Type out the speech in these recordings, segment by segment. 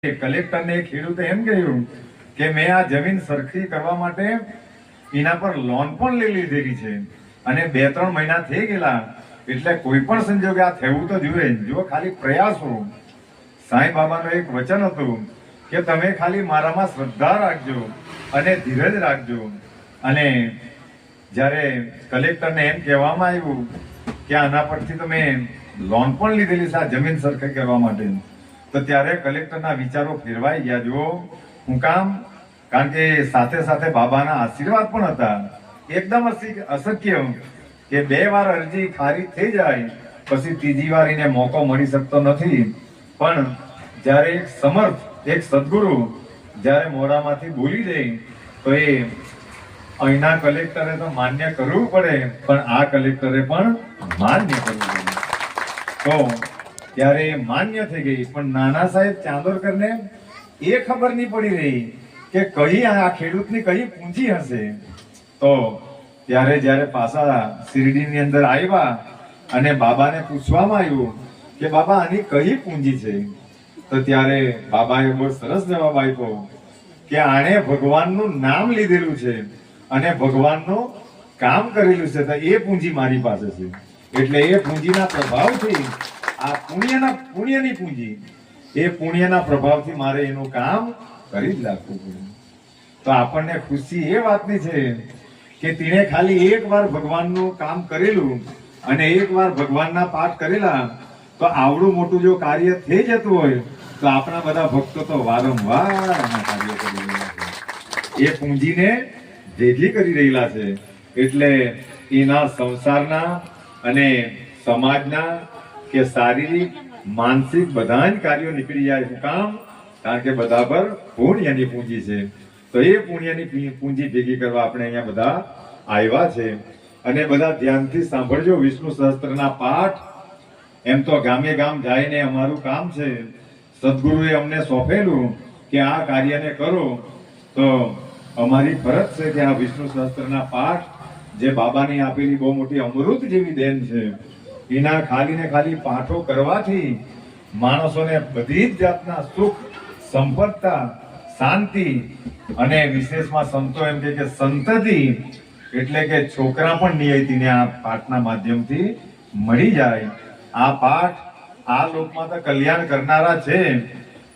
કલેક્ટરને ખેડૂતે એમ કહ્યું કે મેં આ જમીન સરખી કરવા માટે એના પર લોન પણ લઈ લીધેલી છે અને 2-3 મહિના થઈ ગયેલા, એટલે કોઈ પણ સંજોગે આ થવું તો જોઈએ. જો ખાલી પ્રયાસો. સાંઈ બાબાનું એક વચન હતું કે તમે ખાલી મારામાં શ્રદ્ધા રાખજો અને ધીરજ રાખજો. અને જ્યારે કલેક્ટરને એમ કહેવામાં આવ્યું કે આના પરથી તમે લોન પણ લીધેલી છે આ જમીન સરખી કરવા માટે, તો ત્યારે કલેક્ટરના વિચારો ફેરવાઈ ગયા. જો હું કામ, કારણ કે સાથે સાથે બાબાના આશીર્વાદ પણ હતા. એકદમ અશક્ય કે 2 વાર અરજી ખારી થઈ જાય પછી ત્રીજી વાર એને મોકો મળી શકતો નથી. પણ જ્યારે એક સમર્થ, એક સદગુરુ જ્યારે મોઢામાંથી બોલી દે તો એ અહીંના કલેક્ટરે તો માન્ય કરવું પડે, પણ આ કલેક્ટરે પણ માન્ય કરવું પડે. તો ત્યારે માન્ય થઈ ગઈ. પણ નાના સાહેબ ચાંદોરકરને એ ખબર નહીં પડી રહી કે કઈ આ ખેડૂતની કઈ પૂંજી હશે. તો ત્યારે જ્યારે પાછા શિરડીની અંદર આવ્યા અને બાબાને પૂછવામાં આવ્યું કે બાબા આની કઈ પૂંજી છે, તો ત્યારે બાબાએ બહુ સરસ જવાબ આપ્યો કે આણે ભગવાનનું નામ લીધેલું છે અને ભગવાનનું કામ કરેલું છે, તો એ પૂંજી મારી પાસે છે. એટલે એ પૂંજીના પ્રભાવથી આ પુણ્યની પૂંજી, એ પુણ્યના પ્રભાવથી મારે એનું કામ કરી જ રાખવું પડે. તો આપણને ખુશી એ વાતની છે કે તેણે ખાલી એક વાર ભગવાનનું કામ કરેલું અને એક વાર ભગવાનના પાઠ કરેલા, તો આવડું મોટું જો કાર્ય થઈ જતું હોય તો આપણા બધા ભક્તો તો વારંવાર આના કાર્ય કરી રહ્યા છે, એ પૂંજીને ભેગી કરી રહેલા છે. એટલે એના સંસારના અને સમાજના કે શારીરિક માનસિક બધા જ કાર્યો નીકળી જાય. શું કામ? કારણ કે બધા પર પુણ્યની પૂંજી છે. તો એ પુણ્યની પૂંજી ભેગી કરવા આપણે અહીંયા બધા આવ્યા છે. અને બધા ધ્યાનથી સાંભળજો વિષ્ણુ સહસ્ત્રના પાઠ. એમ તો ગામે ગામ જઈને અમારું કામ છે, સદગુરુએ અમને સોંપેલું કે આ કાર્યને કરો, તો અમારી ફરજ છે કે આ વિષ્ણુ સહસ્ત્રના પાઠ જે બાબાની આપેલી બહુ મોટી અમૃત જેવી દેન છે, એના ખાલી ને ખાલી પાઠો કરવાથી માણસોને બધી જ જાતના સુખ, સંપત્તા, શાંતિ અને વિશેષમાં સંતો એમ કે સંતતિ એટલે કે છોકરા પણ નિયતિને આ પાઠના માધ્યમથી મળી જાય. આ પાઠ આ લોકમાં તો કલ્યાણ કરનારા છે,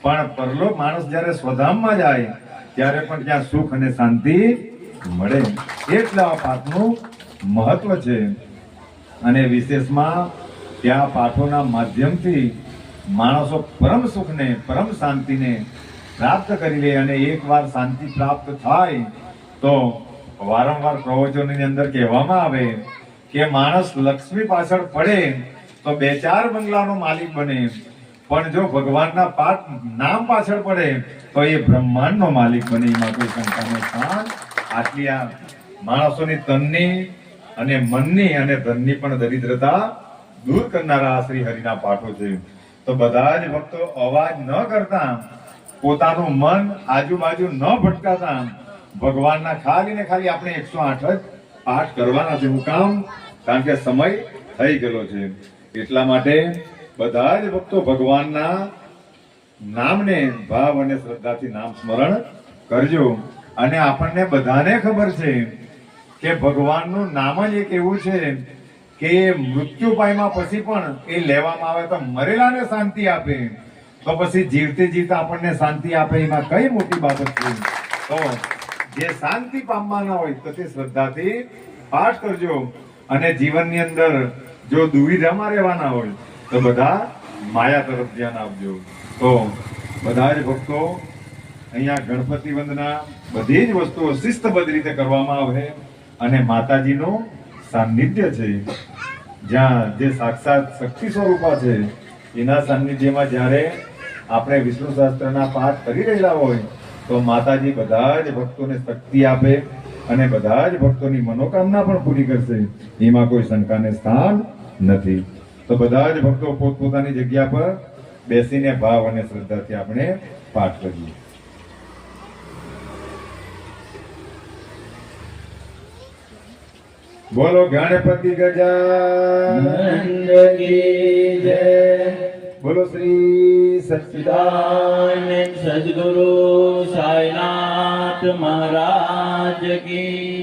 પણ પરલોક માણસ જ્યારે સ્વધામમાં જાય ત્યારે પણ ત્યાં સુખ અને શાંતિ મળે. એટલે આ પાઠનું મહત્વ છે. અને વિશેષમાં ત્યાં પાઠોના માધ્યમથી માણસો પરમ સુખને, પરમ શાંતિને પ્રાપ્ત કરી લે. અને એકવાર શાંતિ પ્રાપ્ત થાય તો વારંવાર પ્રવચનોની અંદર કહેવામાં આવે કે માણસ લક્ષ્મી પાછળ પડે તો 2-4 બંગલાનો માલિક બને, પણ જો ભગવાનના પાઠ નામ પાછળ પડે તો એ બ્રહ્માંડનો માલિક બને. એમાં કોઈ શંકાનો સ્થાન. આટલી આ માણસોની તનની અને મનની અને ધનની પણ દરિદ્રતા દૂર કરનારા આ શ્રી હરિના પાઠો છે. તો બધા જ ભક્તો અવાજ ન કરતા, પોતાનું મન આજુબાજુ ન ભટકાતા ભગવાનના ખાલી ને ખાલી આપણે 108 જ પાઠ કરવાના છે. હું કામ? કારણ કે સમય થઈ ગયેલો છે. એટલા માટે બધા જ ભક્તો ભગવાનના નામને ભાવ અને શ્રદ્ધાથી નામ સ્મરણ કરજો. અને આપણને બધાને ખબર છે કે ભગવાનનું નામ જ એક એવું છે કે મૃત્યુ પામ્યા પછી પણ એ લેવામાં આવે તો મરેલાને શાંતિ આપે, તો પછી જીવતે જીવતા આપણને શાંતિ આપે એમાં કઈ મોટી બાબત છે. તો જે શાંતિ પામવાના હોય તો તે શ્રદ્ધાથી પાઠ કરજો. અને જીવનની અંદર જો દુવિધામાં રહેવાના હોય તો બધા માયા તરફ ધ્યાન આપજો. તો બધા જ ભક્તો અહીંયા ગણપતિ વંદના બધી જ વસ્તુઓ શિસ્તબદ્ધ રીતે કરવામાં આવે. અને માતાજીનું સાનિધ્ય છે, જ્યાં જે સાક્ષાત શક્તિ સ્વરૂપા છે, એના સાનિધ્યમાં જ્યારે આપણે વિષ્ણુ સહસ્ત્રના પાઠ કરી રહેલા હોય તો માતાજી બધા જ ભક્તોને શક્તિ આપે અને બધા જ ભક્તોની મનોકામના પણ પૂરી કરશે. એમાં કોઈ શંકાને સ્થાન નથી. તો બધા જ ભક્તો પોતપોતાની જગ્યા પર બેસીને ભાવ અને શ્રદ્ધાથી આપણે પાઠ કરીએ. બોલો ગણપતિ ગજાનંદ કી જય. બોલો શ્રી સચ્ચિદાનંદ સદગુરુ સાઈનાથ મહારાજ કી જય।